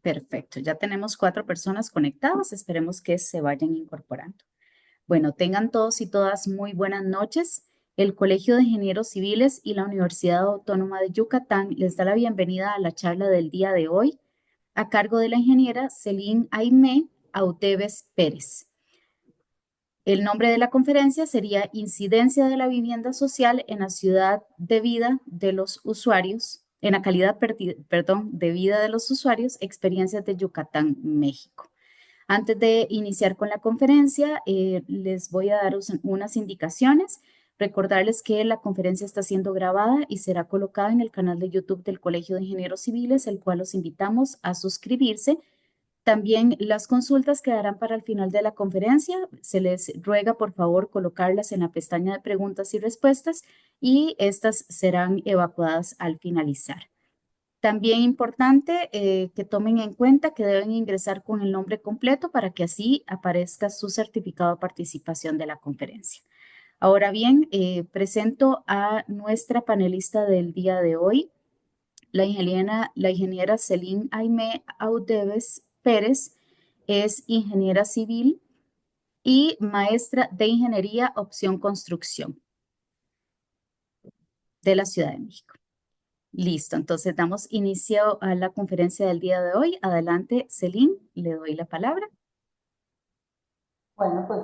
Perfecto, ya tenemos 4 personas conectadas, esperemos que se vayan incorporando. Bueno, tengan todos y todas muy buenas noches. El Colegio de Ingenieros Civiles y la Universidad Autónoma de Yucatán les da la bienvenida a la charla del día de hoy, a cargo de la ingeniera Celine Aimé Auteves Pérez. El nombre de la conferencia sería Incidencia de la vivienda social en la ciudad de vida de los usuarios, en la calidad, de vida de los usuarios, experiencias de Yucatán, México. Antes de iniciar con la conferencia, les voy a dar unas indicaciones. Recordarles que la conferencia está siendo grabada y será colocada en el canal de YouTube del Colegio de Ingenieros Civiles, el cual los invitamos a suscribirse. También las consultas quedarán para el final de la conferencia. Se les ruega, por favor, colocarlas en la pestaña de preguntas y respuestas y estas serán evacuadas al finalizar. También importante que tomen en cuenta que deben ingresar con el nombre completo para que así aparezca su certificado de participación de la conferencia. Ahora bien, presento a nuestra panelista del día de hoy, la ingeniera Celine Aimé Audeves Pérez. Es ingeniera civil y maestra de ingeniería opción construcción de la Ciudad de México. Listo, entonces damos inicio a la conferencia del día de hoy. Adelante, Celine, le doy la palabra. Bueno, pues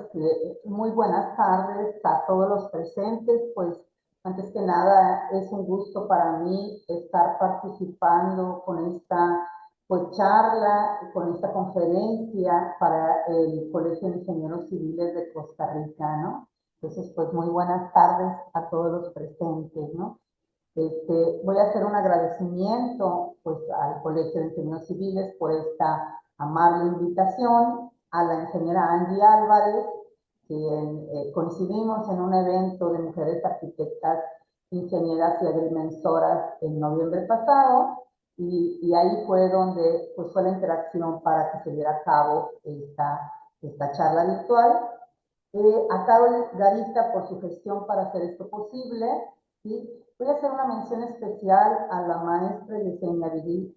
muy buenas tardes a todos los presentes. Pues antes que nada es un gusto para mí estar participando con esta charla, con esta conferencia para el Colegio de Ingenieros Civiles de Costa Rica, ¿no? Entonces, pues muy buenas tardes a todos los presentes, ¿no? Voy a hacer un agradecimiento pues, al Colegio de Ingenieros Civiles por esta amable invitación, a la ingeniera Angie Álvarez, quien coincidimos en un evento de mujeres arquitectas, ingenieras y agrimensoras en noviembre pasado, y ahí fue donde pues, fue la interacción para que se diera a cabo esta charla virtual. A Carol Garita por su gestión para hacer esto posible. ¿Sí? Voy a hacer una mención especial a la maestra Yesenia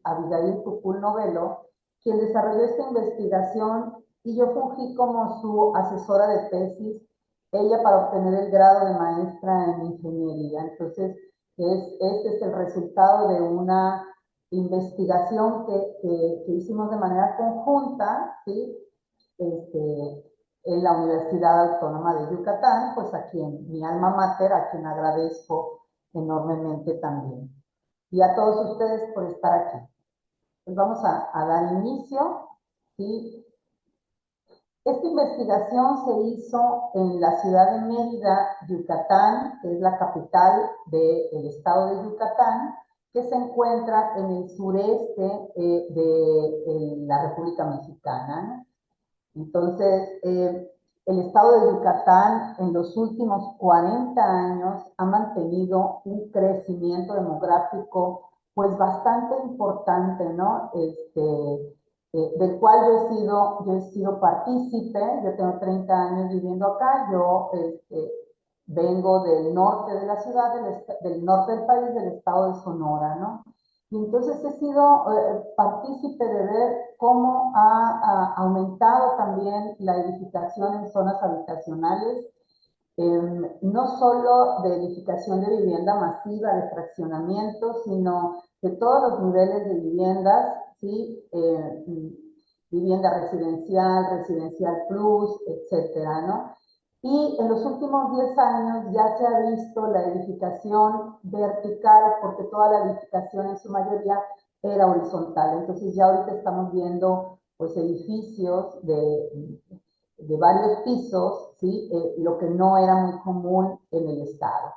Abigail Tucul Novelo, quien desarrolló esta investigación y yo fungí como su asesora de tesis, ella para obtener el grado de maestra en ingeniería. Entonces, este es el resultado de una investigación que hicimos de manera conjunta, ¿sí? este, en la Universidad Autónoma de Yucatán, pues a quien, mi alma mater, a quien agradezco enormemente también. Y a todos ustedes por estar aquí. Pues vamos a dar inicio. ¿Sí? Esta investigación se hizo en la ciudad de Mérida, Yucatán, que es la capital del estado de Yucatán, que se encuentra en el sureste de la República Mexicana, ¿no? Entonces, el estado de Yucatán en los últimos 40 años ha mantenido un crecimiento demográfico pues bastante importante, ¿no? Del cual yo he sido partícipe. Yo tengo 30 años viviendo acá. Yo vengo del norte de la ciudad, del norte del país, del estado de Sonora, ¿no? Y entonces he sido partícipe de ver cómo ha aumentado también la edificación en zonas habitacionales, no solo de edificación de vivienda masiva, de fraccionamiento, sino de todos los niveles de viviendas, ¿sí? Vivienda residencial, residencial plus, etcétera, ¿no? Y en los últimos 10 años ya se ha visto la edificación vertical, porque toda la edificación en su mayoría era horizontal. Entonces ya ahorita estamos viendo pues edificios de varios pisos, ¿sí? Lo que no era muy común en el estado.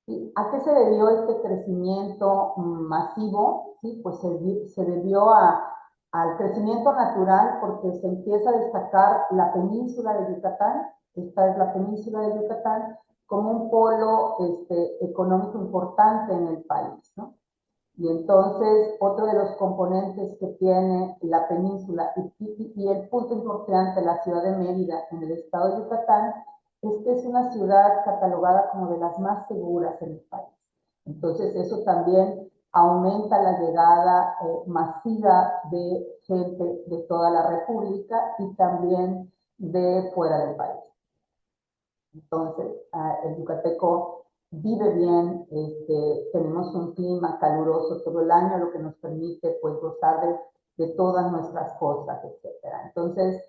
¿Sí? ¿A qué se debió este crecimiento masivo? ¿Sí? Pues se debió al crecimiento natural, porque se empieza a destacar la península de Yucatán. Esta es la península de Yucatán como un polo económico importante en el país, ¿no? Y entonces, otro de los componentes que tiene la península y el punto importante, la ciudad de Mérida, en el estado de Yucatán, es que es una ciudad catalogada como de las más seguras en el país. Entonces, eso también aumenta la llegada masiva de gente de toda la República y también de fuera del país. Entonces, el yucateco vive bien, tenemos un clima caluroso todo el año, lo que nos permite pues gozar de todas nuestras cosas, etcétera. Entonces,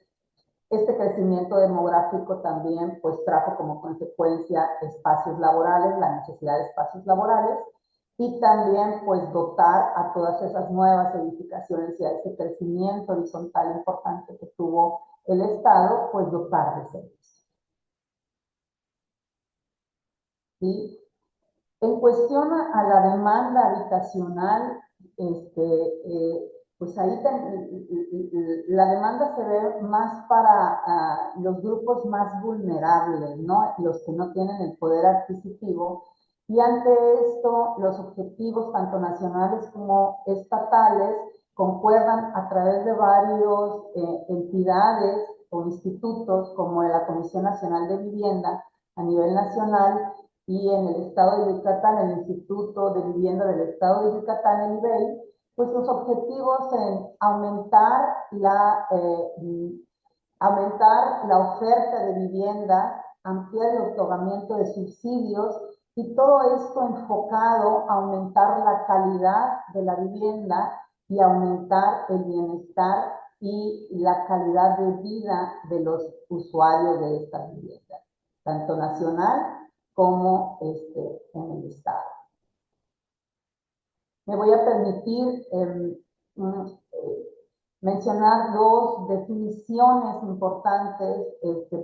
este crecimiento demográfico también pues trajo como consecuencia espacios laborales, la necesidad de espacios laborales, y también pues dotar a todas esas nuevas edificaciones y a ese crecimiento horizontal importante que tuvo el Estado, pues dotar de servicios. ¿Sí? En cuestión a la demanda habitacional, pues ahí la demanda se ve más para los grupos más vulnerables, ¿no? Los que no tienen el poder adquisitivo. Y ante esto, los objetivos, tanto nacionales como estatales, concuerdan a través de varias entidades o institutos, como la Comisión Nacional de Vivienda a nivel nacional, y en el estado de Yucatán, el Instituto de Vivienda del Estado de Yucatán, el IBEI, pues sus objetivos en aumentar la oferta de vivienda, ampliar el otorgamiento de subsidios y todo esto enfocado a aumentar la calidad de la vivienda y aumentar el bienestar y la calidad de vida de los usuarios de estas viviendas, tanto nacional como en el Estado. Me voy a permitir mencionar dos definiciones importantes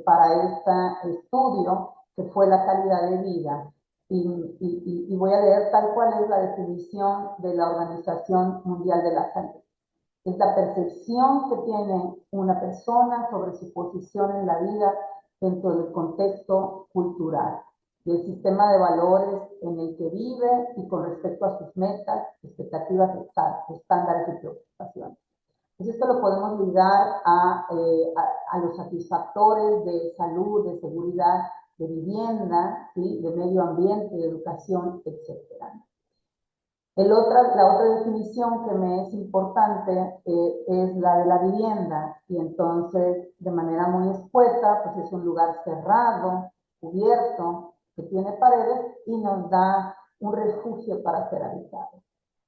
para este estudio, que fue la calidad de vida. Y voy a leer tal cual es la definición de la Organización Mundial de la Salud. Es la percepción que tiene una persona sobre su posición en la vida dentro del contexto cultural y el sistema de valores en el que vive y con respecto a sus metas, expectativas, estándares y preocupaciones. Pues esto lo podemos ligar a los satisfactores de salud, de seguridad, de vivienda, ¿sí? De medio ambiente, de educación, etcétera. La otra definición que me es importante es la de la vivienda, y entonces de manera muy escueta, pues es un lugar cerrado, cubierto, que tiene paredes y nos da un refugio para ser habitado.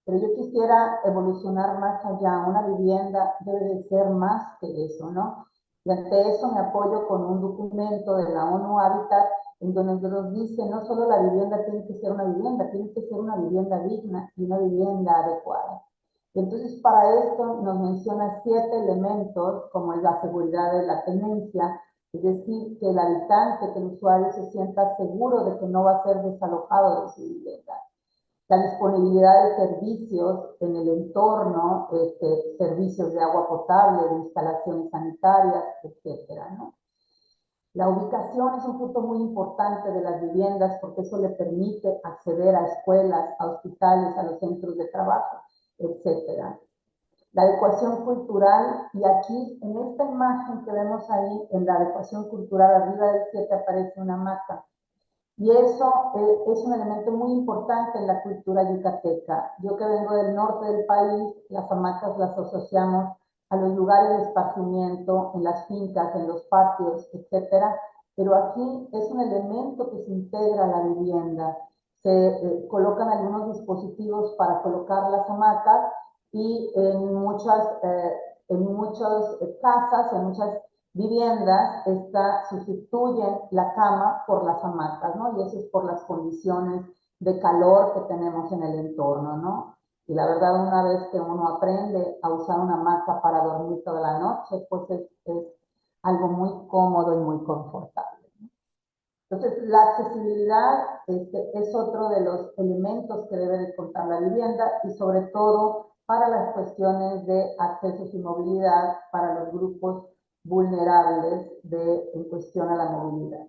Pero yo quisiera evolucionar más allá. Una vivienda debe de ser más que eso, ¿no? Y ante eso me apoyo con un documento de la ONU Habitat, en donde nos dice no solo la vivienda tiene que ser una vivienda, tiene que ser una vivienda digna y una vivienda adecuada. Y entonces para esto nos menciona 7 elementos, como es la seguridad de la tenencia, es decir, que el habitante, que el usuario se sienta seguro de que no va a ser desalojado de su vivienda. La disponibilidad de servicios en el entorno, servicios de agua potable, de instalaciones sanitarias, etcétera, ¿no? La ubicación es un punto muy importante de las viviendas porque eso le permite acceder a escuelas, a hospitales, a los centros de trabajo, etcétera. La adecuación cultural, y aquí en esta imagen que vemos ahí, en la adecuación cultural, arriba del 7 aparece una hamaca. Y eso es un elemento muy importante en la cultura yucateca. Yo que vengo del norte del país, las hamacas las asociamos a los lugares de esparcimiento, en las fincas, en los patios, etcétera. Pero aquí es un elemento que se integra a la vivienda. Se colocan algunos dispositivos para colocar las hamacas y en muchas casas, en muchas viviendas sustituyen la cama por las hamacas, ¿no? Y eso es por las condiciones de calor que tenemos en el entorno, ¿no? Y la verdad, una vez que uno aprende a usar una hamaca para dormir toda la noche, pues es algo muy cómodo y muy confortable, ¿no? Entonces, la accesibilidad es otro de los elementos que debe de contar la vivienda, y sobre todo para las cuestiones de accesos y movilidad para los grupos vulnerables en cuestión a la movilidad.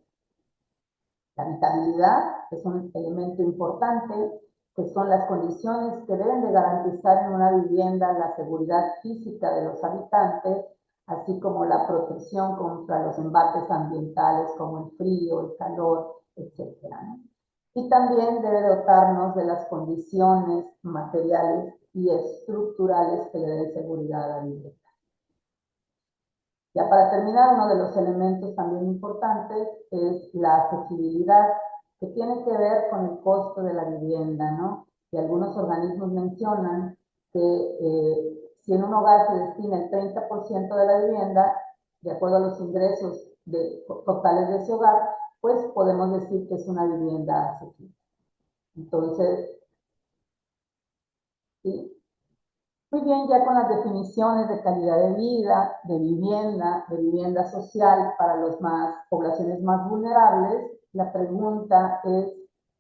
La habitabilidad es un elemento importante, que son las condiciones que deben de garantizar en una vivienda la seguridad física de los habitantes, así como la protección contra los embates ambientales como el frío, el calor, etcétera, ¿no? y también debe dotarnos de las condiciones materiales y estructurales que le den seguridad a la vivienda. Ya para terminar, uno de los elementos también importantes es la accesibilidad, que tiene que ver con el costo de la vivienda, ¿no? Y algunos organismos mencionan que si en un hogar se destina el 30% de la vivienda, de acuerdo a los ingresos totales de ese hogar, pues podemos decir que es una vivienda asequible. Entonces, ¿sí? Muy bien, ya con las definiciones de calidad de vida, de vivienda social para las poblaciones más vulnerables, la pregunta es,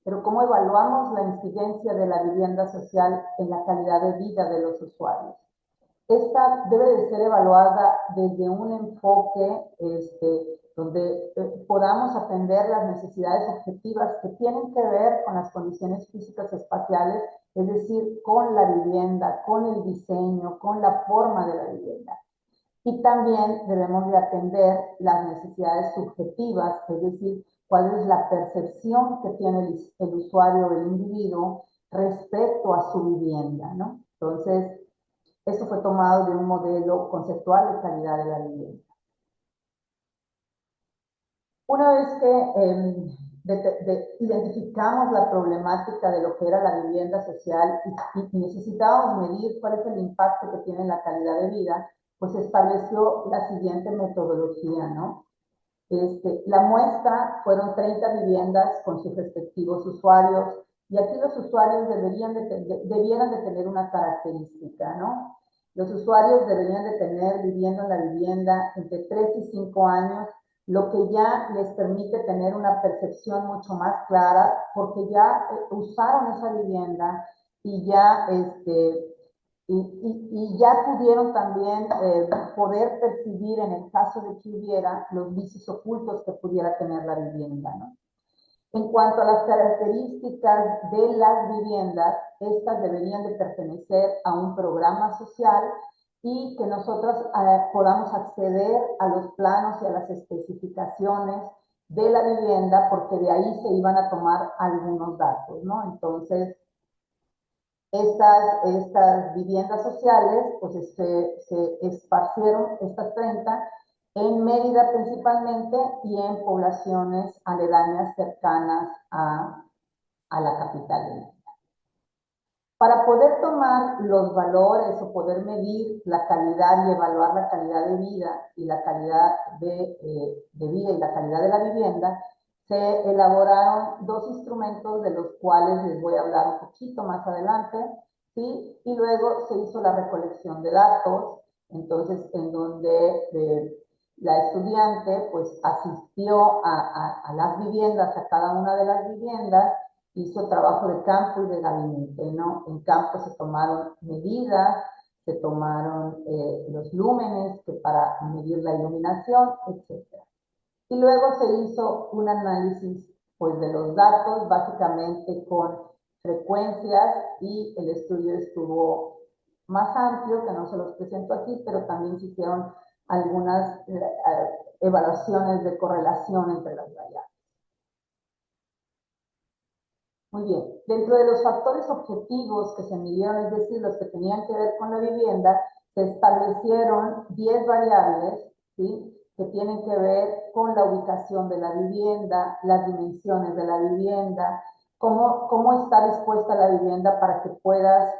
¿pero cómo evaluamos la incidencia de la vivienda social en la calidad de vida de los usuarios? Esta debe de ser evaluada desde un enfoque donde podamos atender las necesidades objetivas que tienen que ver con las condiciones físicas espaciales, es decir, con la vivienda, con el diseño, con la forma de la vivienda. Y también debemos de atender las necesidades subjetivas, es decir, cuál es la percepción que tiene el usuario o el individuo respecto a su vivienda, ¿no? Entonces, esto fue tomado de un modelo conceptual de calidad de la vivienda. Una vez que identificamos la problemática de lo que era la vivienda social y necesitábamos medir cuál es el impacto que tiene en la calidad de vida, pues se estableció la siguiente metodología, ¿no? La muestra fueron 30 viviendas con sus respectivos usuarios, y aquí los usuarios debieran de tener una característica, ¿no? Los usuarios deberían de tener viviendo en la vivienda entre 3 y 5 años, lo que ya les permite tener una percepción mucho más clara, porque ya usaron esa vivienda y ya y ya pudieron también poder percibir, en el caso de que hubiera, los vicios ocultos que pudiera tener la vivienda, ¿no? En cuanto a las características de las viviendas, estas deberían de pertenecer a un programa social y que nosotros podamos acceder a los planos y a las especificaciones de la vivienda, porque de ahí se iban a tomar algunos datos, ¿no? Entonces, estas viviendas sociales, pues se esparcieron, estas 30, en Mérida principalmente y en poblaciones aledañas cercanas a la capital de Mérida. Para poder tomar los valores o poder medir la calidad y evaluar la calidad de vida y la calidad de vida y la calidad de la vivienda, se elaboraron dos instrumentos de los cuales les voy a hablar un poquito más adelante, ¿sí? Y luego se hizo la recolección de datos, entonces en donde la estudiante pues asistió a las viviendas, a cada una de las viviendas, hizo trabajo de campo y de gabinete, ¿no? En campo se tomaron medidas, se tomaron los lúmenes para medir la iluminación, etc. Y luego se hizo un análisis pues, de los datos, básicamente con frecuencias, y el estudio estuvo más amplio, que no se los presento aquí, pero también se hicieron algunas evaluaciones de correlación entre las variables. Muy bien, dentro de los factores objetivos que se midieron, es decir, los que tenían que ver con la vivienda, se establecieron 10 variables, ¿sí? Que tienen que ver con la ubicación de la vivienda, las dimensiones de la vivienda, cómo está dispuesta la vivienda para que puedas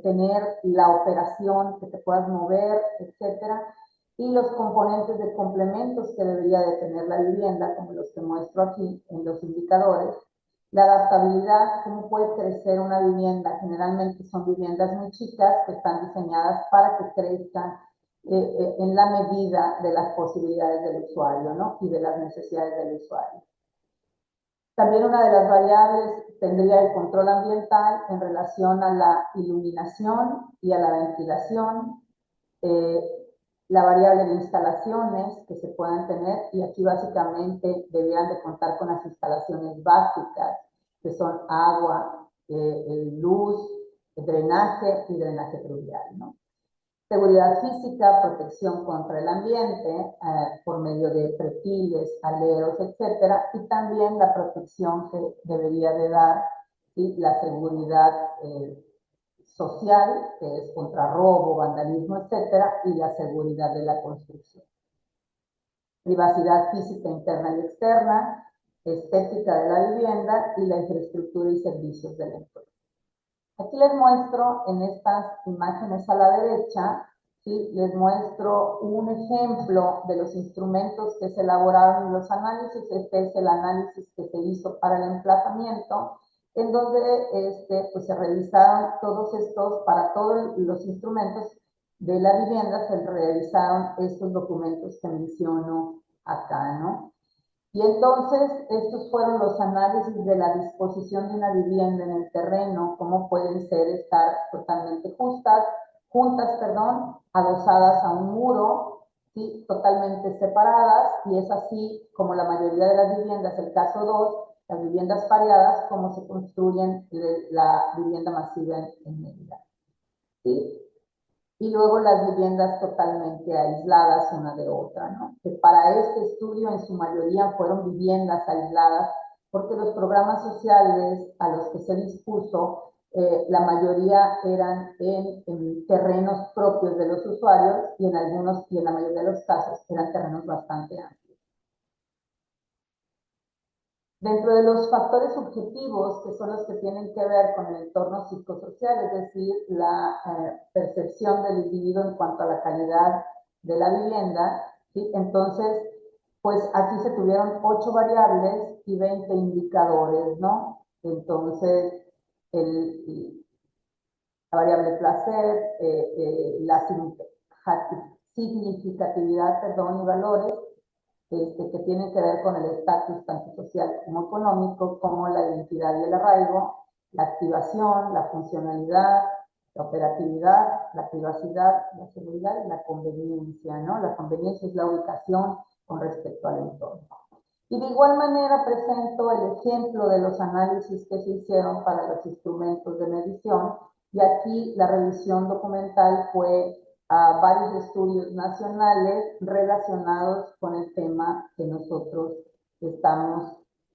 tener la operación, que te puedas mover, etcétera, y los componentes de complementos que debería de tener la vivienda, como los que muestro aquí en los indicadores. La adaptabilidad, cómo puede crecer una vivienda. Generalmente son viviendas muy chicas que están diseñadas para que crezcan en la medida de las posibilidades del usuario, ¿no? Y de las necesidades del usuario. También una de las variables tendría el control ambiental en relación a la iluminación y a la ventilación, la variable de instalaciones que se puedan tener, y aquí básicamente deberían de contar con las instalaciones básicas, que son agua, luz, drenaje y drenaje pluvial, ¿no? Seguridad física, protección contra el ambiente por medio de perfiles, aleros, etcétera, y también la protección que debería de dar, ¿sí?, la seguridad social, que es contra robo, vandalismo, etcétera, y la seguridad de la construcción. Privacidad física interna y externa, estética de la vivienda y la infraestructura y servicios del entorno. Aquí les muestro en estas imágenes a la derecha, ¿sí?, les muestro un ejemplo de los instrumentos que se elaboraron en los análisis. Este es el análisis que se hizo para el emplazamiento, en donde pues se revisaron todos estos, para todos los instrumentos de la vivienda, se realizaron estos documentos que menciono acá, ¿no? Y entonces, estos fueron los análisis de la disposición de una vivienda en el terreno, cómo pueden ser estar totalmente juntas, adosadas a un muro, ¿sí?, totalmente separadas, y es así como la mayoría de las viviendas, el caso 2, las viviendas pareadas, cómo se construyen la vivienda masiva en Mérida, ¿sí? Y luego las viviendas totalmente aisladas una de otra, ¿no? Que para este estudio en su mayoría fueron viviendas aisladas, porque los programas sociales a los que se dispuso, la mayoría eran en terrenos propios de los usuarios, y en algunos, y en la mayoría de los casos, eran terrenos bastante amplios. Dentro de los factores subjetivos, que son los que tienen que ver con el entorno psicosocial, es decir, la percepción del individuo en cuanto a la calidad de la vivienda, ¿sí? Entonces, pues aquí se tuvieron 8 variables y 20 indicadores, ¿no? Entonces, la variable placer, la significatividad, y valores, que tienen que ver con el estatus tanto social como económico, como la identidad y el arraigo, la activación, la funcionalidad, la operatividad, la privacidad, la seguridad y la conveniencia, ¿no? La conveniencia es la ubicación con respecto al entorno. Y de igual manera presento el ejemplo de los análisis que se hicieron para los instrumentos de medición, y aquí la revisión documental fue a varios estudios nacionales relacionados con el tema que nosotros estamos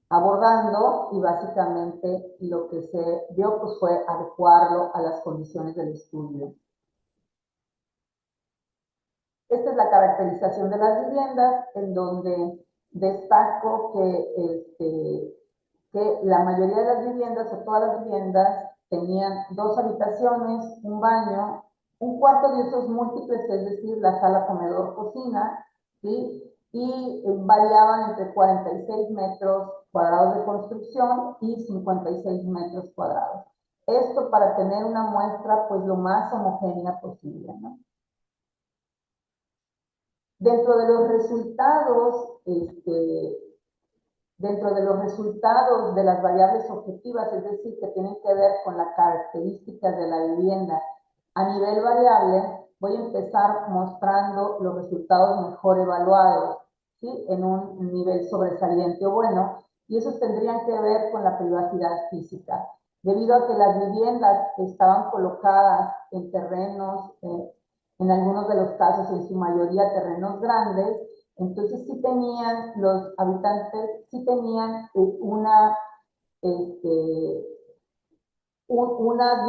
abordando, y básicamente lo que se vio pues fue adecuarlo a las condiciones del estudio. Esta es la caracterización de las viviendas, en donde destaco que la mayoría de las viviendas, o todas las viviendas, tenían 2 habitaciones, un baño, un cuarto de usos múltiples, es decir, la sala, comedor, cocina, ¿sí?, y variaban entre 46 metros cuadrados de construcción y 56 metros cuadrados. Esto para tener una muestra pues lo más homogénea posible, ¿no? Dentro de los resultados, de las variables objetivas, es decir, que tienen que ver con las características de la vivienda a nivel variable, voy a empezar mostrando los resultados mejor evaluados, ¿sí?, en un nivel sobresaliente o bueno, y esos tendrían que ver con la privacidad física, debido a que las viviendas estaban colocadas en terrenos, en algunos de los casos, en su mayoría terrenos grandes. Entonces sí tenían, los habitantes sí tenían una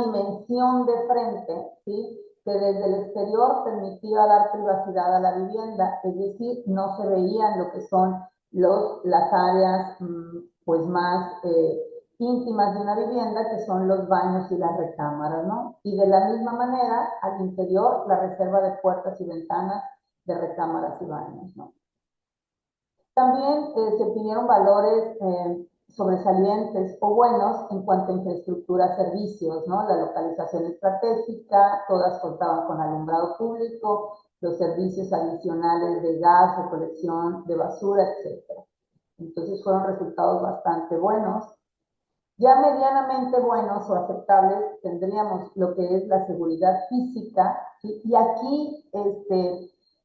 dimensión de frente, ¿sí?, que desde el exterior permitía dar privacidad a la vivienda, es decir, no se veían lo que son las áreas pues más íntimas de una vivienda, que son los baños y las recámaras, ¿no? Y de la misma manera, al interior, la reserva de puertas y ventanas de recámaras y baños, ¿no? También se obtuvieron valores sobresalientes o buenos en cuanto a infraestructura, servicios, ¿no? La localización estratégica, todas contaban con alumbrado público, los servicios adicionales de gas, recolección de basura, etc. Entonces fueron resultados bastante buenos. Ya medianamente buenos o aceptables tendríamos lo que es la seguridad física, ¿sí? Y aquí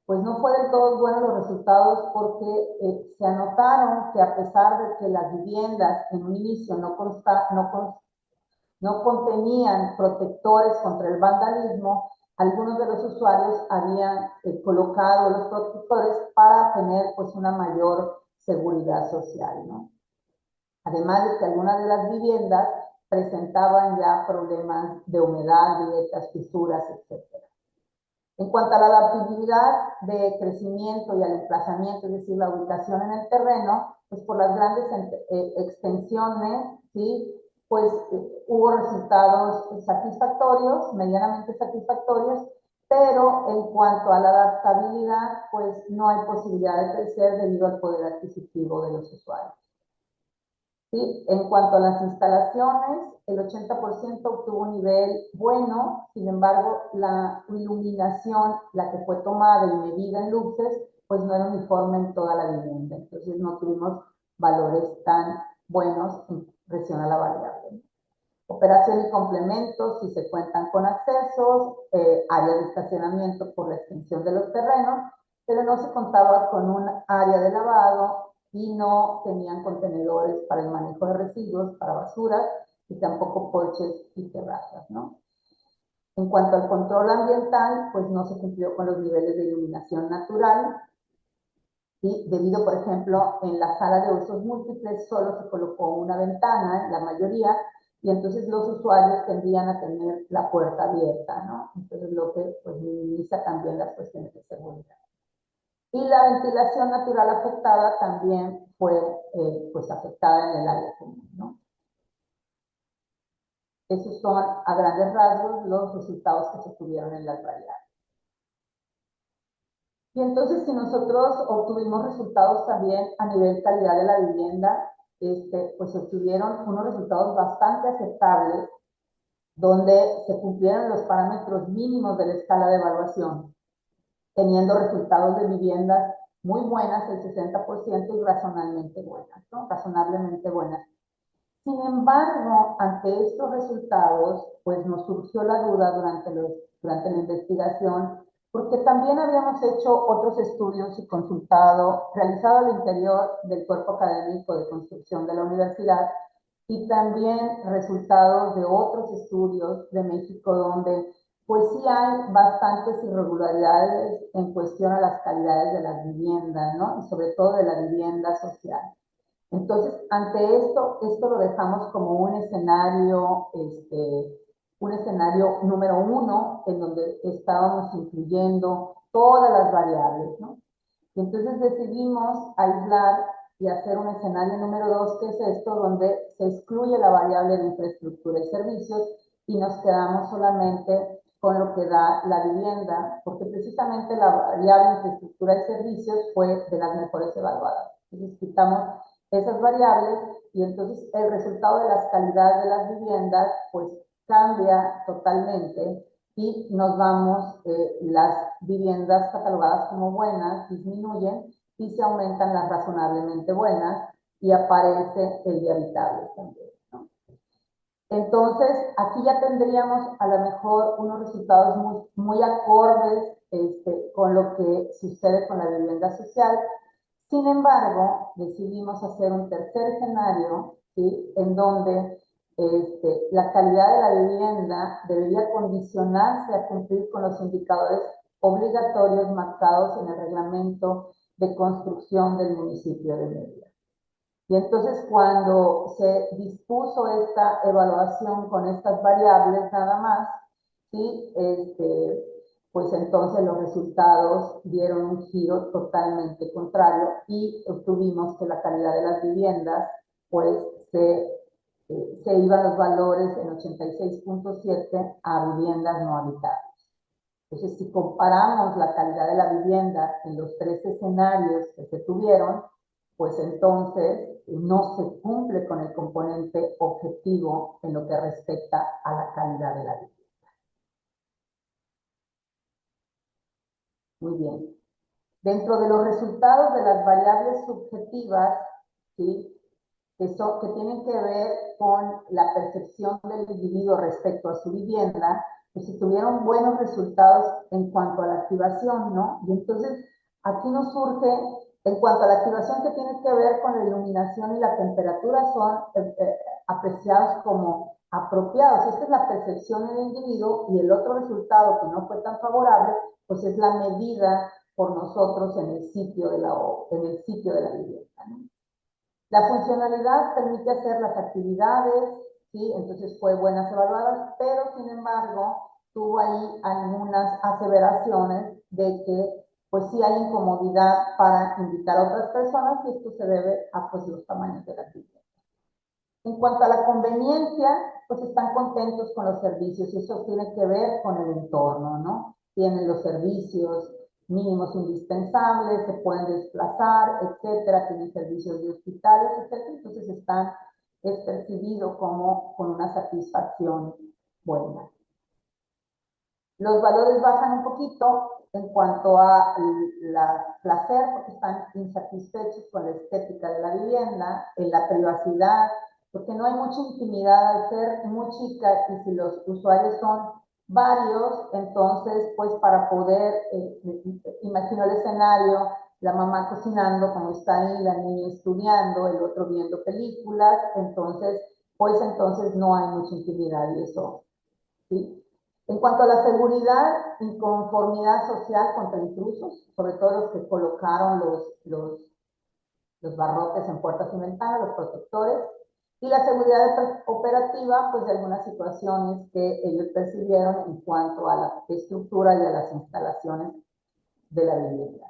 pues no fue del todo buenos los resultados, porque se anotaron que a pesar de que las viviendas en un inicio no contenían protectores contra el vandalismo, algunos de los usuarios habían colocado los protectores para tener pues una mayor seguridad social, ¿no? Además de que algunas de las viviendas presentaban ya problemas de humedad, grietas, fisuras, etc. En cuanto a la adaptabilidad de crecimiento y al emplazamiento, es decir, la ubicación en el terreno, pues por las grandes extensiones, ¿sí? Pues hubo resultados satisfactorios, medianamente satisfactorios, pero en cuanto a la adaptabilidad, pues no hay posibilidad de crecer debido al poder adquisitivo de los usuarios. ¿Sí? En cuanto a las instalaciones, el 80% obtuvo un nivel bueno, sin embargo, la iluminación, la que fue tomada y medida en luces, pues no era uniforme en toda la vivienda. Entonces no tuvimos valores tan buenos en relación a la variable. Operación y complementos, si se cuentan con accesos, área de estacionamiento por la extensión de los terrenos, pero no se contaba con un área de lavado y no tenían contenedores para el manejo de residuos, para basuras, y tampoco porches y terrazas, ¿no? En cuanto al control ambiental, pues no se cumplió con los niveles de iluminación natural, ¿sí? Debido, por ejemplo, en la sala de usos múltiples solo se colocó una ventana, la mayoría, y entonces los usuarios tendrían a tener la puerta abierta, ¿no? Entonces lo que pues minimiza también las cuestiones de seguridad. Y la ventilación natural afectada también fue pues afectada en el área común, ¿no? Esos son a grandes rasgos los resultados que se tuvieron en las variables. Y entonces, si nosotros obtuvimos resultados también a nivel calidad de la vivienda, pues se obtuvieron unos resultados bastante aceptables, donde se cumplieron los parámetros mínimos de la escala de evaluación, teniendo resultados de viviendas muy buenas, el 60%, y razonablemente buenas, ¿no? Razonablemente buenas. Sin embargo, ante estos resultados, pues nos surgió la duda durante la investigación, porque también habíamos hecho otros estudios y consultado, realizado al interior del cuerpo académico de construcción de la universidad, y también resultados de otros estudios de México, donde pues sí hay bastantes irregularidades en cuestión a las calidades de las viviendas, ¿no? Y sobre todo de la vivienda social. Entonces, ante esto lo dejamos como un escenario número uno, en donde estábamos incluyendo todas las variables, ¿no? Y entonces decidimos aislar y hacer un escenario número dos, que es esto, donde se excluye la variable de infraestructura y servicios y nos quedamos solamente con lo que da la vivienda, porque precisamente la variable infraestructura y servicios fue de las mejores evaluadas. Entonces quitamos esas variables y entonces el resultado de las calidades de las viviendas pues cambia totalmente y nos vamos, las viviendas catalogadas como buenas disminuyen y se aumentan las razonablemente buenas y aparece el de habitables también, ¿no? Entonces, aquí ya tendríamos a lo mejor unos resultados muy acordes con lo que sucede con la vivienda social. Sin embargo, decidimos hacer un tercer escenario, ¿sí? En donde la calidad de la vivienda debería condicionarse a cumplir con los indicadores obligatorios marcados en el reglamento de construcción del municipio de Mérida. Y entonces cuando se dispuso esta evaluación con estas variables nada más, ¿sí? Pues entonces los resultados dieron un giro totalmente contrario y obtuvimos que la calidad de las viviendas, pues se iban los valores en 86.7 a viviendas no habitadas. Entonces, si comparamos la calidad de la vivienda en los tres escenarios que se tuvieron, pues entonces no se cumple con el componente objetivo en lo que respecta a la calidad de la vivienda. Muy bien. Dentro de los resultados de las variables subjetivas, ¿sí? que tienen que ver con la percepción del individuo respecto a su vivienda, pues si tuvieron buenos resultados en cuanto a la activación, ¿no? Y entonces aquí nos surge, en cuanto a la activación que tiene que ver con la iluminación y la temperatura, son apreciados como apropiados. Esta es la percepción del individuo y el otro resultado que no fue tan favorable, pues es la medida por nosotros en el sitio de la vivienda, ¿no? La funcionalidad permite hacer las actividades, ¿sí? Entonces fue buenas evaluadas, pero sin embargo tuvo ahí algunas aseveraciones de que pues sí hay incomodidad para invitar a otras personas y esto se debe a pues los tamaños de la vivienda. En cuanto a la conveniencia, pues están contentos con los servicios y eso tiene que ver con el entorno, ¿no? Tienen los servicios mínimos indispensables, se pueden desplazar, etcétera, tienen servicios de hospitales, etcétera, entonces es percibido como con una satisfacción buena. Los valores bajan un poquito en cuanto a la placer, porque están insatisfechos con la estética de la vivienda, en la privacidad, porque no hay mucha intimidad al ser muy chica y si los usuarios son varios, entonces pues para poder, imagino el escenario, la mamá cocinando como está ahí, la niña estudiando, el otro viendo películas, entonces pues entonces no hay mucha intimidad y eso, ¿sí? En cuanto a la seguridad y conformidad social contra intrusos, sobre todo los que colocaron los barrotes en puertas y ventanas, los protectores, y la seguridad operativa, pues de algunas situaciones que ellos percibieron en cuanto a la estructura y a las instalaciones de la vivienda.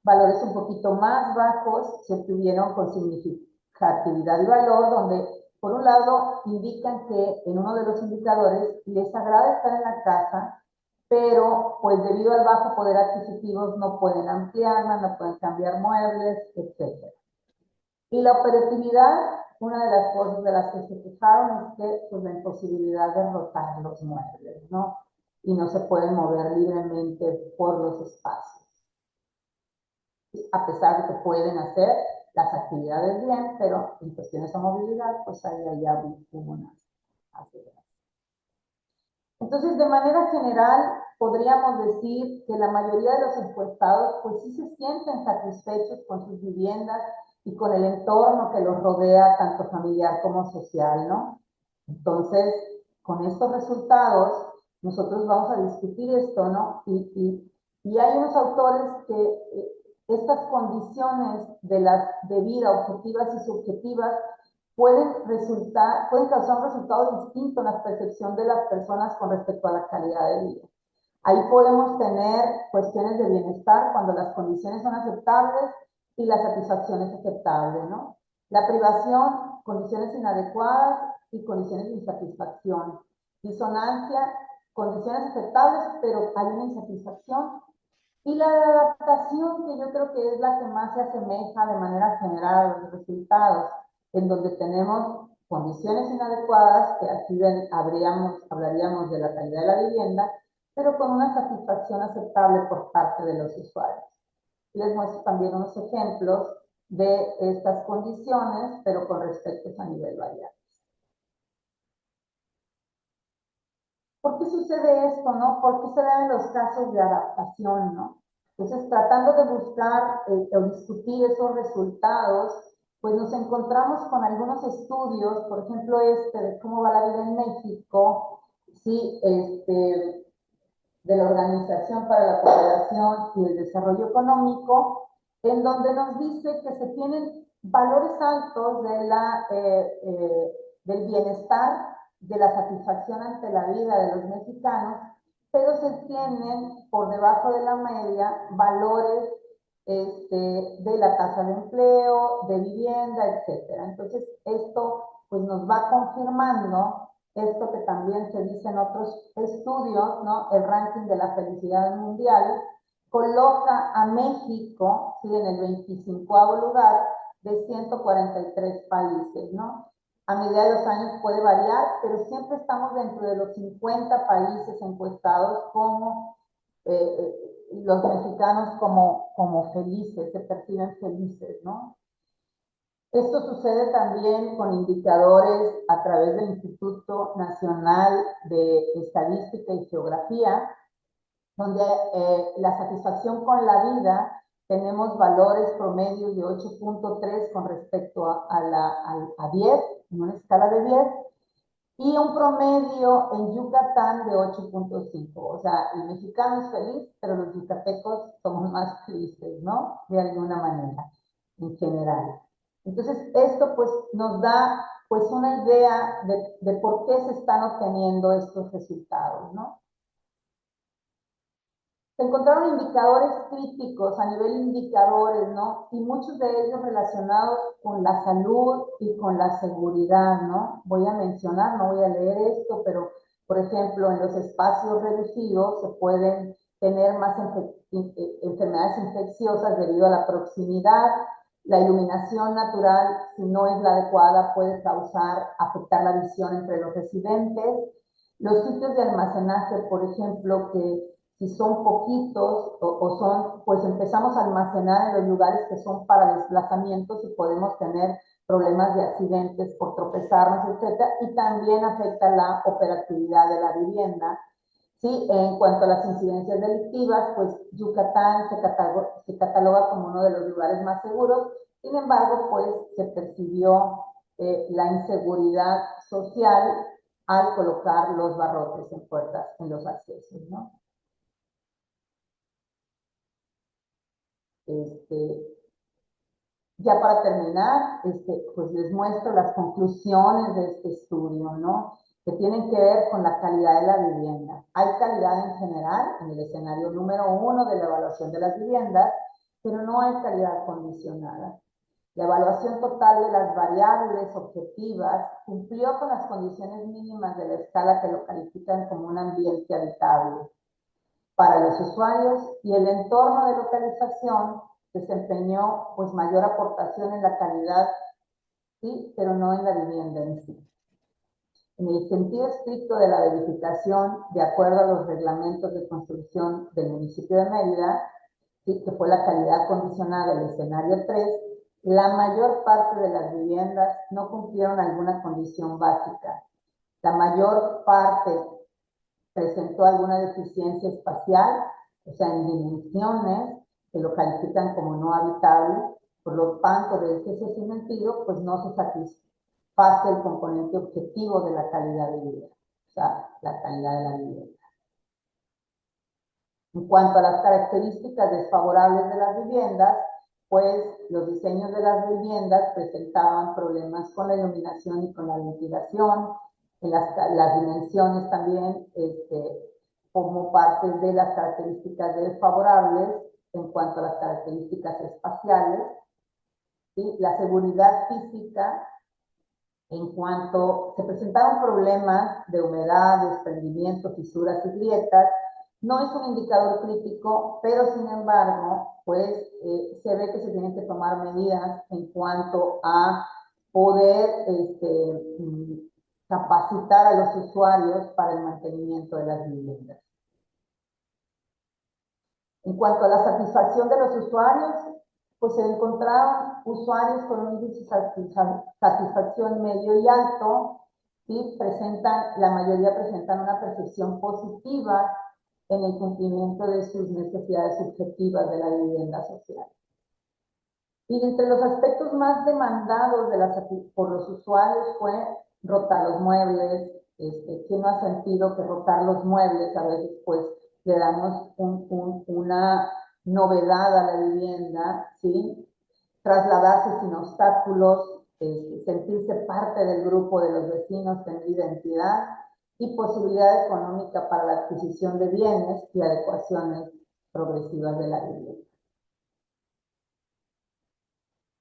Valores un poquito más bajos se obtuvieron con significatividad y valor, donde por un lado indican que en uno de los indicadores les agrada estar en la casa, pero pues debido al bajo poder adquisitivo no pueden ampliarla, no pueden cambiar muebles, etc. Y la operatividad, una de las cosas de las que se quejaron es que pues la imposibilidad de rotar los muebles, ¿no? Y no se pueden mover libremente por los espacios. A pesar de que pueden hacer las actividades bien, pero en cuestiones de movilidad, pues ahí hay unas actividades. Entonces, de manera general, podríamos decir que la mayoría de los encuestados, pues sí se sienten satisfechos con sus viviendas y con el entorno que los rodea, tanto familiar como social, ¿no? Entonces, con estos resultados, nosotros vamos a discutir esto, ¿no? Y hay unos autores que estas condiciones de vida objetivas y subjetivas pueden causar un resultado distinto en la percepción de las personas con respecto a la calidad de vida. Ahí podemos tener cuestiones de bienestar cuando las condiciones son aceptables y la satisfacción es aceptable, ¿no? La privación, condiciones inadecuadas y condiciones de insatisfacción. Disonancia, condiciones aceptables, pero hay una insatisfacción. Y la adaptación, que yo creo que es la que más se asemeja de manera general a los resultados, en donde tenemos condiciones inadecuadas, que aquí hablaríamos de la calidad de la vivienda, pero con una satisfacción aceptable por parte de los usuarios. Les muestro también unos ejemplos de estas condiciones, pero con respectos a nivel variable. ¿Por qué sucede esto, no? ¿Por qué se dan los casos de adaptación, no? Entonces, tratando de buscar o discutir esos resultados, pues nos encontramos con algunos estudios, por ejemplo, de cómo va la vida en México, sí, de la Organización para la Cooperación y el Desarrollo Económico, en donde nos dice que se tienen valores altos del bienestar, de la satisfacción ante la vida de los mexicanos, pero se tienen por debajo de la media valores de la tasa de empleo, de vivienda, etcétera. Entonces, esto pues nos va confirmando esto que también se dice en otros estudios, ¿no? El ranking de la felicidad mundial coloca a México, ¿sí? En el 25º lugar de 143 países, ¿no? A medida de los años puede variar, pero siempre estamos dentro de los 50 países encuestados como los mexicanos como felices, se perciben felices, ¿no? Esto sucede también con indicadores a través del Instituto Nacional de Estadística y Geografía, donde la satisfacción con la vida tenemos valores promedios de 8.3 con respecto a 10, en una escala de 10, y un promedio en Yucatán de 8.5. O sea, el mexicano es feliz, pero los yucatecos somos más felices, ¿no? De alguna manera, en general. Entonces, esto pues nos da pues una idea de por qué se están obteniendo estos resultados, ¿no? Se encontraron indicadores críticos a nivel indicadores, ¿no? Y muchos de ellos relacionados con la salud y con la seguridad, ¿no? Voy a mencionar, no voy a leer esto, pero por ejemplo, en los espacios reducidos se pueden tener más enfermedades infecciosas debido a la proximidad. La iluminación natural, si no es la adecuada, puede causar, afectar la visión entre los residentes. Los sitios de almacenaje, por ejemplo, que si son poquitos o son, pues empezamos a almacenar en los lugares que son para desplazamientos y podemos tener problemas de accidentes por tropezarnos, etcétera, y también afecta la operatividad de la vivienda. Sí, en cuanto a las incidencias delictivas, pues Yucatán se cataloga como uno de los lugares más seguros. Sin embargo, pues se percibió la inseguridad social al colocar los barrotes en puertas, en los accesos, ¿no? Este, ya para terminar, pues les muestro las conclusiones de este estudio, ¿no? Que tienen que ver con la calidad de la vivienda. Hay calidad en general en el escenario número 1 de la evaluación de las viviendas, pero no hay calidad condicionada. La evaluación total de las variables objetivas cumplió con las condiciones mínimas de la escala que lo califican como un ambiente habitable para los usuarios, y el entorno de localización desempeñó pues mayor aportación en la calidad, sí, pero no en la vivienda en sí. En el sentido estricto de la verificación, de acuerdo a los reglamentos de construcción del municipio de Mérida, ¿sí?, que fue la calidad condicionada del escenario 3, la mayor parte de las viviendas no cumplieron alguna condición básica. La mayor parte presentó alguna deficiencia espacial, o sea, en dimensiones, que lo califican como no habitable. Por lo tanto, de ese sentido, pues no se satisface el componente objetivo de la calidad de vida, o sea, la calidad de la vivienda. En cuanto a las características desfavorables de las viviendas, pues los diseños de las viviendas presentaban problemas con la iluminación y con la ventilación, en las dimensiones también, como parte de las características desfavorables en cuanto a las características espaciales, y la seguridad física, en cuanto se presentaron problemas de humedad, desprendimiento, fisuras y grietas. No es un indicador crítico, pero sin embargo, pues se ve que se tienen que tomar medidas en cuanto a poder capacitar a los usuarios para el mantenimiento de las viviendas. En cuanto a la satisfacción de los usuarios, pues se encontraron usuarios con un índice de satisfacción medio y alto, y la mayoría presentan una percepción positiva en el cumplimiento de sus necesidades subjetivas de la vivienda social. Y entre los aspectos más demandados por los usuarios fue rotar los muebles. ¿Quién no ha sentido que rotar los muebles a veces pues le damos una novedad a la vivienda, ¿sí? Trasladarse sin obstáculos, sentirse parte del grupo de los vecinos, tener identidad y posibilidad económica para la adquisición de bienes y adecuaciones progresivas de la vivienda.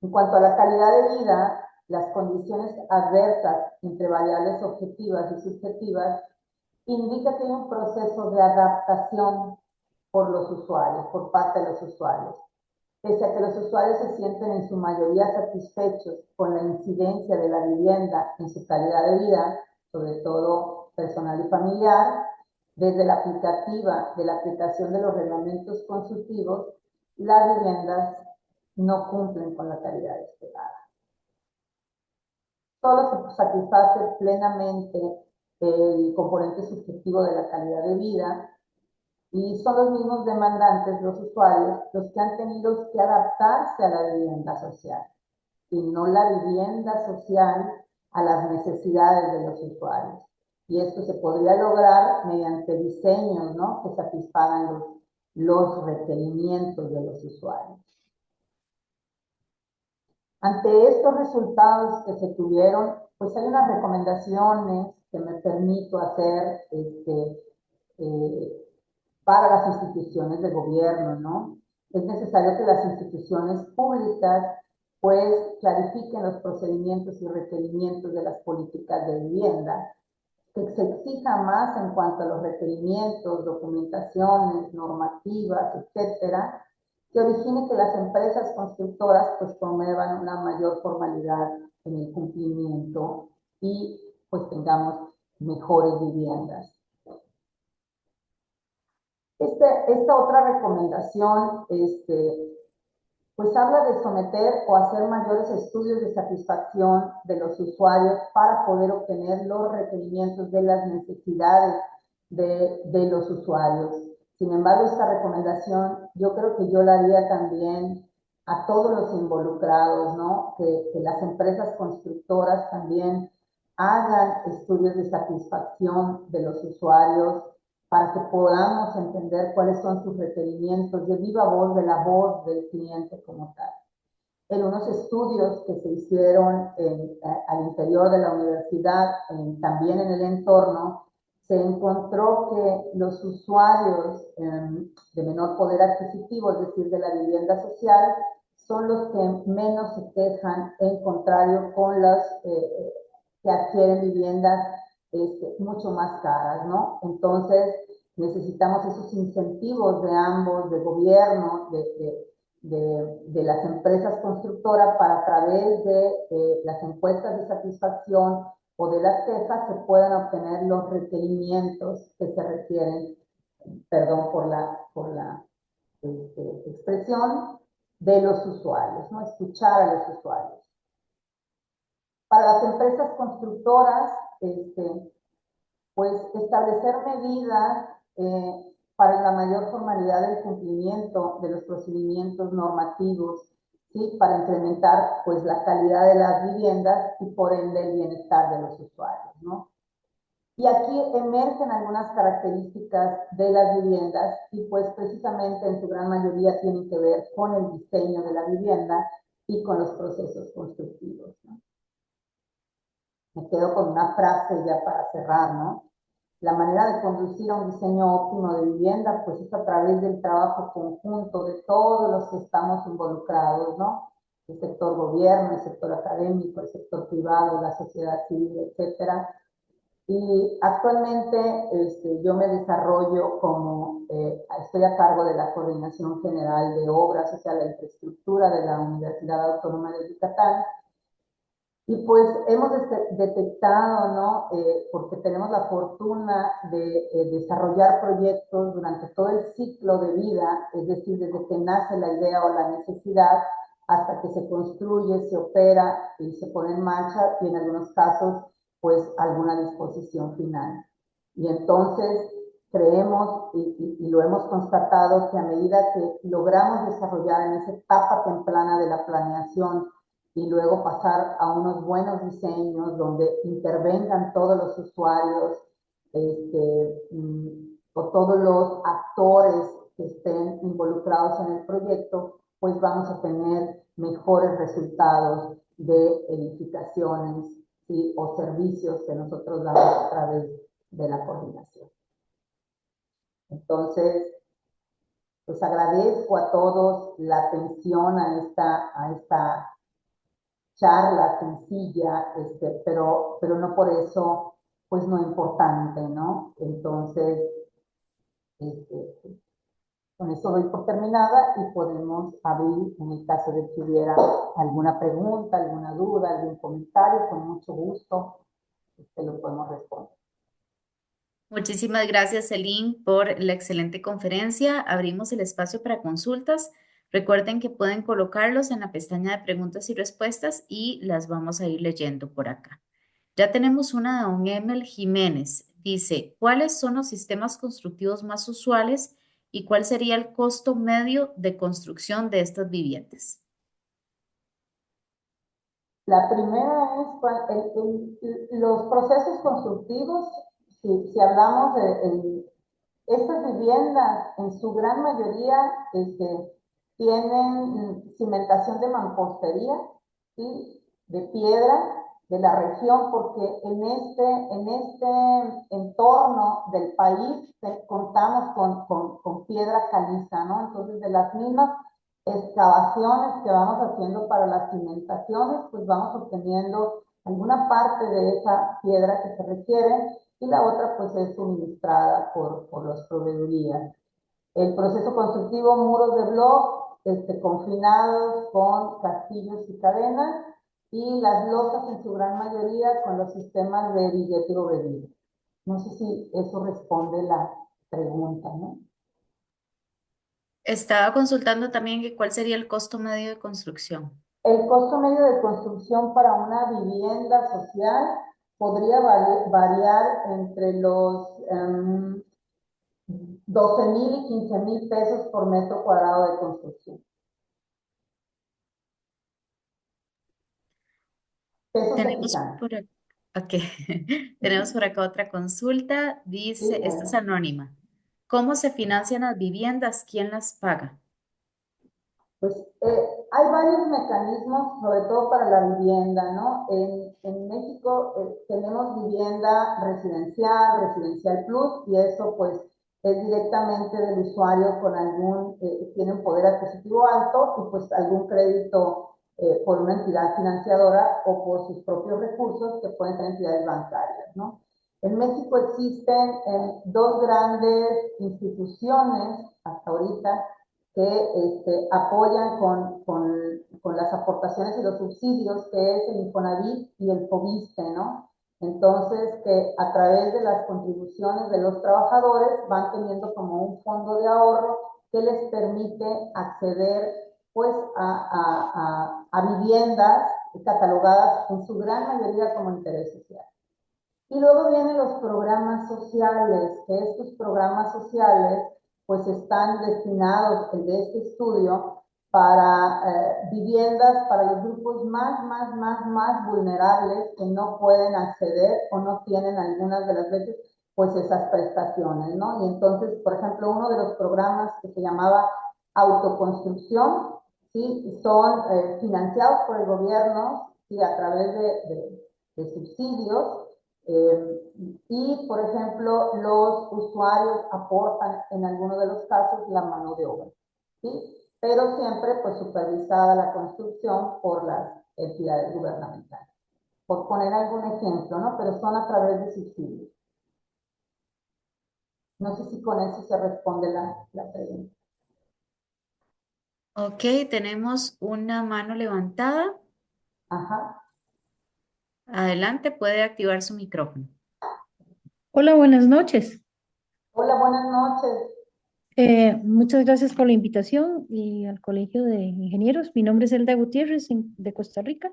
En cuanto a la calidad de vida, las condiciones adversas entre variables objetivas y subjetivas indica que hay un proceso de adaptación por los usuarios, por parte de los usuarios. Pese a que los usuarios se sienten en su mayoría satisfechos con la incidencia de la vivienda en su calidad de vida, sobre todo personal y familiar, desde la aplicación de los reglamentos consultivos, las viviendas no cumplen con la calidad esperada. Solo se satisface plenamente el componente subjetivo de la calidad de vida, Y son los mismos demandantes, los usuarios, los que han tenido que adaptarse a la vivienda social y no la vivienda social a las necesidades de los usuarios. Y esto se podría lograr mediante diseños, ¿no?, que satisfagan los requerimientos de los usuarios. Ante estos resultados que se tuvieron, pues hay unas recomendaciones que me permito hacer para las instituciones de gobierno, ¿no? Es necesario que las instituciones públicas pues clarifiquen los procedimientos y requerimientos de las políticas de vivienda, que se exija más en cuanto a los requerimientos, documentaciones, normativas, etcétera, que origine que las empresas constructoras pues promuevan una mayor formalidad en el cumplimiento y pues tengamos mejores viviendas. Esta otra recomendación, pues habla de someter o hacer mayores estudios de satisfacción de los usuarios para poder obtener los requerimientos de las necesidades de los usuarios. Sin embargo, esta recomendación yo creo que yo la haría también a todos los involucrados, ¿no? Que las empresas constructoras también hagan estudios de satisfacción de los usuarios para que podamos entender cuáles son sus requerimientos de viva voz, de la voz del cliente como tal. En unos estudios que se hicieron al interior de la universidad, también en el entorno, se encontró que los usuarios de menor poder adquisitivo, es decir, de la vivienda social, son los que menos se quejan, en contrario con los que adquieren viviendas mucho más caras, ¿no? Entonces, necesitamos esos incentivos de ambos, de gobierno, de las empresas constructoras, para a través de las encuestas de satisfacción o de las quejas se puedan obtener los requerimientos que se requieren, perdón por la expresión, de los usuarios, ¿no? Escuchar a los usuarios. Para las empresas constructoras, pues establecer medidas para la mayor formalidad del cumplimiento de los procedimientos normativos, ¿sí? Para incrementar pues la calidad de las viviendas y por ende el bienestar de los usuarios, ¿no? Y aquí emergen algunas características de las viviendas y pues precisamente en su gran mayoría tienen que ver con el diseño de la vivienda y con los procesos constructivos, ¿no? Me quedo con una frase ya para cerrar, ¿no? La manera de conducir a un diseño óptimo de vivienda, pues es a través del trabajo conjunto de todos los que estamos involucrados, ¿no? El sector gobierno, el sector académico, el sector privado, la sociedad civil, etcétera. Y actualmente yo me desarrollo estoy a cargo de la Coordinación General de Obras, o sea, la infraestructura de la Universidad Autónoma de Yucatán. Y pues hemos detectado, ¿no? Porque tenemos la fortuna de desarrollar proyectos durante todo el ciclo de vida, es decir, desde que nace la idea o la necesidad hasta que se construye, se opera y se pone en marcha, y en algunos casos, pues alguna disposición final. Y entonces creemos y lo hemos constatado que a medida que logramos desarrollar en esa etapa temprana de la planeación y luego pasar a unos buenos diseños donde intervengan todos los usuarios o todos los actores que estén involucrados en el proyecto, pues vamos a tener mejores resultados de edificaciones, ¿sí? O servicios que nosotros damos a través de la coordinación. Entonces, pues agradezco a todos la atención a esta charla sencilla, pero no por eso, pues no importante, ¿no? Entonces, con eso doy por terminada y podemos abrir, en el caso de que hubiera alguna pregunta, alguna duda, algún comentario, con mucho gusto, lo podemos responder. Muchísimas gracias, Celine, por la excelente conferencia. Abrimos el espacio para consultas. Recuerden que pueden colocarlos en la pestaña de preguntas y respuestas y las vamos a ir leyendo por acá. Ya tenemos una de don Emel Jiménez. Dice, ¿cuáles son los sistemas constructivos más usuales ¿Y cuál sería el costo medio de construcción de estas viviendas? La primera es los procesos constructivos, si hablamos estas viviendas en su gran mayoría tienen cimentación de mampostería, ¿sí? De piedra de la región, porque en este entorno del país contamos con piedra caliza, ¿no? Entonces, de las mismas excavaciones que vamos haciendo para las cimentaciones, pues vamos obteniendo alguna parte de esa piedra que se requiere y la otra pues es suministrada por las proveedurías. El proceso constructivo, muros de bloc, confinados con castillos y cadenas, y las losas en su gran mayoría con los sistemas de billete o bebido. No sé si eso responde la pregunta, ¿no? Estaba consultando también que cuál sería el costo medio de construcción. El costo medio de construcción para una vivienda social podría variar entre los 12,000 y 15,000 pesos por metro cuadrado de construcción. Pesos Tenemos mexicanos. por acá, ok. Tenemos por acá otra consulta. Sí, Dice, esta es anónima. ¿Cómo se financian las viviendas? ¿Quién las paga? pues hay varios mecanismos, sobre todo para la vivienda, ¿no? En México tenemos vivienda residencial, residencial plus, y eso pues es directamente del usuario con tiene un poder adquisitivo alto y pues algún crédito por una entidad financiadora o por sus propios recursos que pueden ser entidades bancarias, ¿no? En México existen dos grandes instituciones hasta ahorita que apoyan con las aportaciones y los subsidios, que es el Infonavit y el FOBISTE, ¿no? Entonces, que a través de las contribuciones de los trabajadores van teniendo como un fondo de ahorro que les permite acceder pues a viviendas catalogadas en su gran mayoría como interés social. Y luego vienen los programas sociales, que estos programas sociales pues están destinados, el de este estudio, para viviendas para los grupos más vulnerables que no pueden acceder o no tienen algunas de las veces pues esas prestaciones, ¿no? Y entonces, por ejemplo, uno de los programas que se llamaba autoconstrucción, ¿sí? Son financiados por el gobierno, ¿sí? A través de subsidios, y, por ejemplo, los usuarios aportan en algunos de los casos la mano de obra, ¿sí? Pero siempre pues supervisada la construcción por las entidades gubernamentales. Por poner algún ejemplo, ¿no? Pero son a través de subsidios. No sé si con eso se responde la pregunta. Ok, tenemos una mano levantada. Ajá. Adelante, puede activar su micrófono. Hola, buenas noches. Hola, buenas noches. Muchas gracias por la invitación y al Colegio de Ingenieros. Mi nombre es Elda Gutiérrez de Costa Rica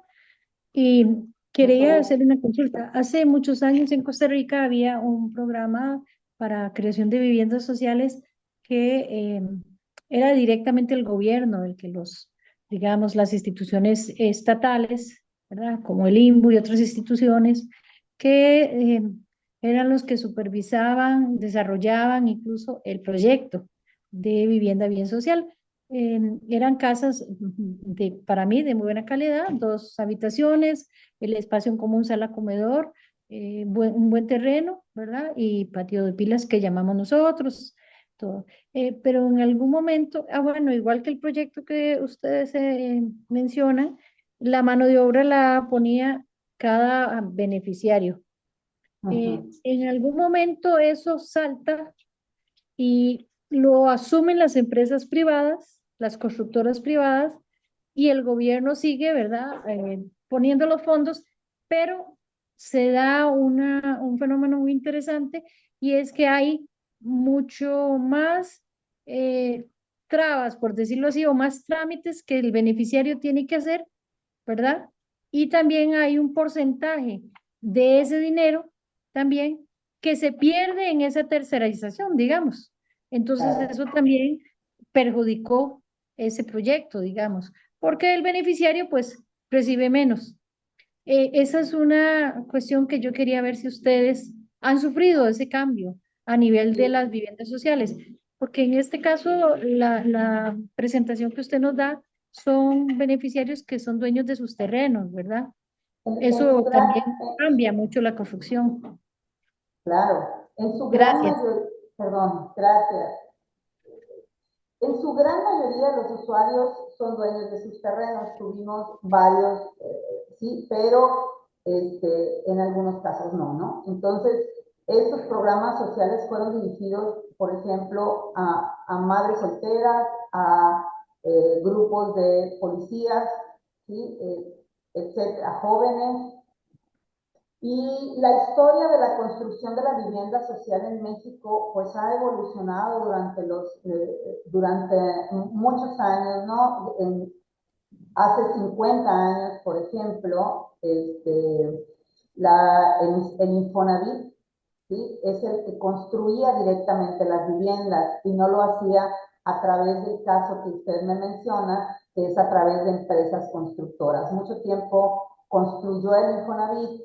y Mucho quería hacer gusto. una consulta. Hace muchos años en Costa Rica había un programa para creación de viviendas sociales que era directamente el gobierno el que digamos, las instituciones estatales, ¿verdad? Como el INBU y otras instituciones que eran los que supervisaban, desarrollaban incluso el proyecto de vivienda bien social. Eran casas para mí de muy buena calidad, dos habitaciones, el espacio en común, sala, comedor, un buen terreno, ¿verdad? Y patio de pilas que llamamos nosotros, todo. Pero en algún momento, bueno, igual que el proyecto que ustedes mencionan, la mano de obra la ponía cada beneficiario. Ujú. En algún momento eso salta y lo asumen las empresas privadas, las constructoras privadas, y el gobierno sigue, ¿verdad? Poniendo los fondos, pero se da un fenómeno muy interesante y es que hay mucho más trabas, por decirlo así, o más trámites que el beneficiario tiene que hacer, ¿verdad? Y también hay un porcentaje de ese dinero también que se pierde en esa tercerización, digamos. Entonces Claro. eso también perjudicó ese proyecto, digamos, porque el beneficiario pues recibe menos. Esa es una cuestión que yo quería ver si ustedes han sufrido ese cambio a nivel de las viviendas sociales, porque en este caso la presentación que usted nos da son beneficiarios que son dueños de sus terrenos, ¿verdad? En su Eso gran, también cambia mucho la construcción. claro, en su gran Gracias. mayoría, perdón, gracias. En su gran mayoría los usuarios son dueños de sus terrenos. Tuvimos varios, sí, pero en algunos casos no, ¿no? Entonces, estos programas sociales fueron dirigidos, por ejemplo, a madres solteras, a grupos de policías, ¿sí? Etcétera, a jóvenes. Y la historia de la construcción de la vivienda social en México pues ha evolucionado durante muchos años, ¿no? Hace 50 años, por ejemplo, el Infonavit, ¿sí? Es el que construía directamente las viviendas y no lo hacía a través del caso que usted me menciona, que es a través de empresas constructoras. Mucho tiempo construyó el Infonavit,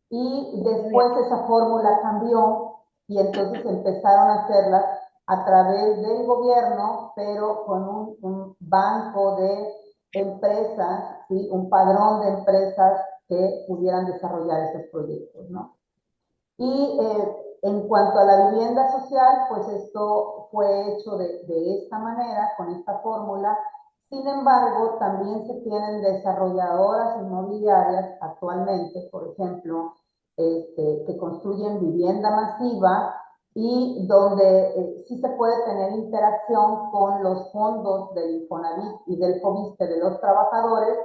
y después esa fórmula cambió y entonces empezaron a hacerlas a través del gobierno, pero con un banco de empresas, ¿sí? Un padrón de empresas que pudieran desarrollar esos proyectos, ¿no? Y en cuanto a la vivienda social, pues esto fue hecho de esta manera, con esta fórmula. Sin embargo, también se tienen desarrolladoras inmobiliarias actualmente, por ejemplo, que construyen vivienda masiva y donde sí se puede tener interacción con los fondos del Infonavit y del FOBISTE de los trabajadores,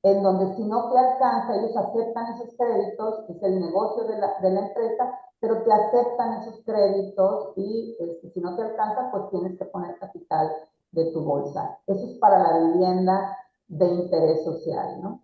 en donde si no te alcanza, ellos aceptan esos créditos, es el negocio de la empresa, pero te aceptan esos créditos y si no te alcanza, pues tienes que poner capital de tu bolsa. Eso es para la vivienda de interés social, ¿no?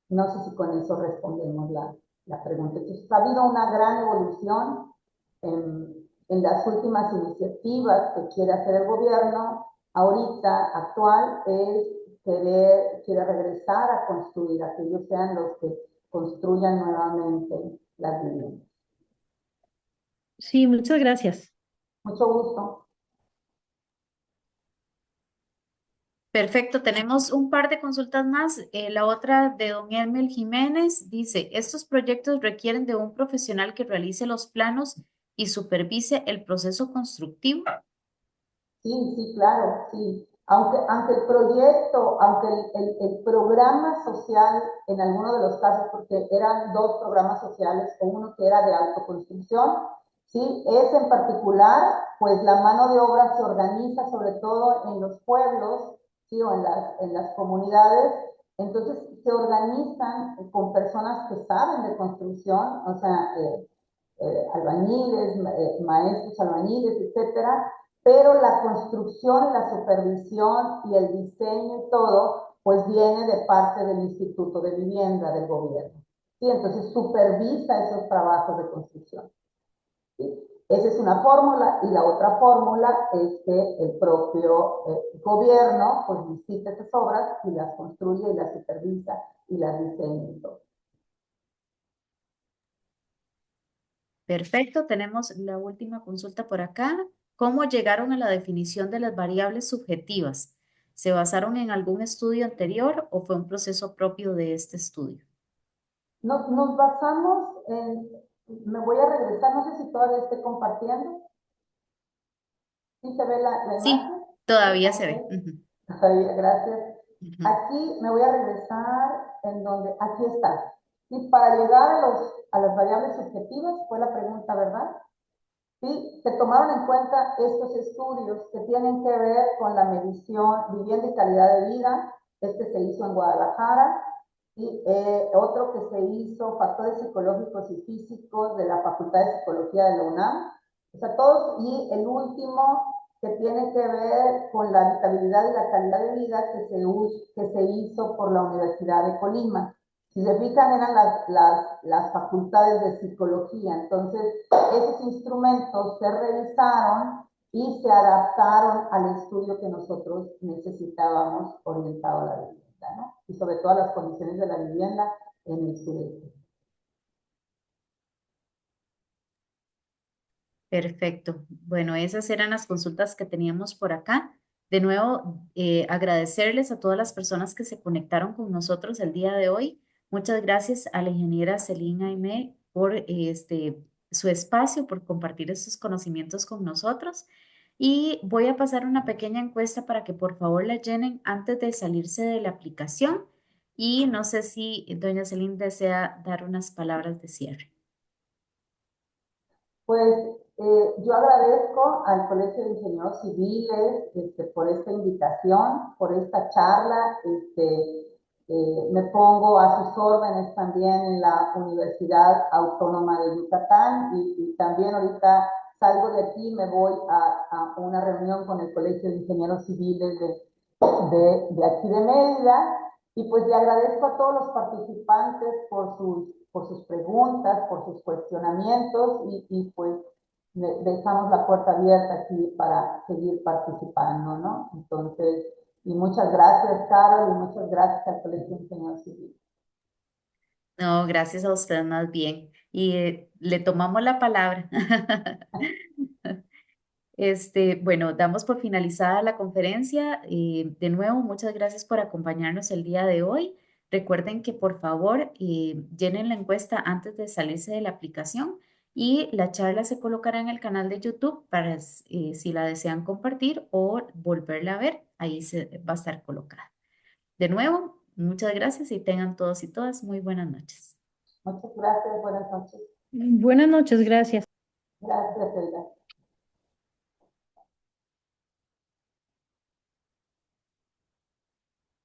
No sé si con eso respondemos la pregunta. Entonces, ha habido una gran evolución en las últimas iniciativas que quiere hacer el gobierno. Ahorita, actual, quiere regresar a construir, a que ellos sean los que construyan nuevamente las viviendas. Sí, muchas gracias. Mucho gusto. Perfecto, tenemos un par de consultas más. La otra de don Emil Jiménez dice, estos proyectos requieren de un profesional que realice los planos y supervise el proceso constructivo. Sí, sí, claro, sí. Aunque el proyecto, aunque el programa social, en alguno de los casos, porque eran dos programas sociales, o uno que era de autoconstrucción, sí, ese en particular, pues la mano de obra se organiza sobre todo en los pueblos, sí, o en las comunidades, entonces se organizan con personas que saben de construcción, o sea, albañiles, maestros albañiles, etcétera, pero la construcción y la supervisión y el diseño y todo, pues viene de parte del Instituto de Vivienda del gobierno. ¿Sí? Entonces supervisa esos trabajos de construcción. ¿Sí? Esa es una fórmula y la otra fórmula es que el propio gobierno pues visita esas obras y las construye y las supervisa y las diseña y todo. Perfecto, tenemos la última consulta por acá. ¿Cómo llegaron a la definición de las variables subjetivas? ¿Se basaron en algún estudio anterior o fue un proceso propio de este estudio? Nos basamos en, me voy a regresar, no sé si todavía estoy compartiendo. ¿Sí se ve la Sí, imagen? todavía se ve. Ok, Ujú, está bien, gracias. ujú. Aquí me voy a regresar en donde, aquí está. Y para llegar a las variables subjetivas, fue la pregunta, ¿verdad? Sí, se tomaron en cuenta estos estudios que tienen que ver con la medición vivienda y calidad de vida. Este se hizo en Guadalajara. Y otro que se hizo, factores psicológicos y físicos de la Facultad de Psicología de la UNAM. O sea, todos, y el último que tiene que ver con la habitabilidad y la calidad de vida que se hizo por la Universidad de Colima. Si se fijan, eran las facultades de psicología. Entonces, esos instrumentos se revisaron y se adaptaron al estudio que nosotros necesitábamos orientado a la vivienda, ¿no? Y sobre todo a las condiciones de la vivienda en el sureste. Perfecto. Bueno, esas eran las consultas que teníamos por acá. De nuevo, agradecerles a todas las personas que se conectaron con nosotros el día de hoy. Muchas gracias a la ingeniera Celina Aimé por su espacio, por compartir estos conocimientos con nosotros. Y voy a pasar una pequeña encuesta para que por favor la llenen antes de salirse de la aplicación. Y no sé si doña Celina desea dar unas palabras de cierre. Pues yo agradezco al Colegio de Ingenieros Civiles por esta invitación, por esta charla. Me pongo a sus órdenes también en la Universidad Autónoma de Yucatán y también ahorita salgo de aquí, me voy a una reunión con el Colegio de Ingenieros Civiles de aquí de Mérida. Y pues le agradezco a todos los participantes por sus preguntas, por sus cuestionamientos y pues dejamos la puerta abierta aquí para seguir participando, ¿no? Entonces, y muchas gracias, Carol, y muchas gracias al Colegio de Ingenieros Civiles. No, gracias a usted más bien. Y le tomamos la palabra. Bueno, damos por finalizada la conferencia. De nuevo, muchas gracias por acompañarnos el día de hoy. Recuerden que por favor llenen la encuesta antes de salirse de la aplicación y la charla se colocará en el canal de YouTube para si la desean compartir o volverla a ver, ahí se va a estar colocada. De nuevo, muchas gracias y tengan todos y todas muy buenas noches. Muchas gracias, buenas noches. Buenas noches, gracias. Gracias, Elda.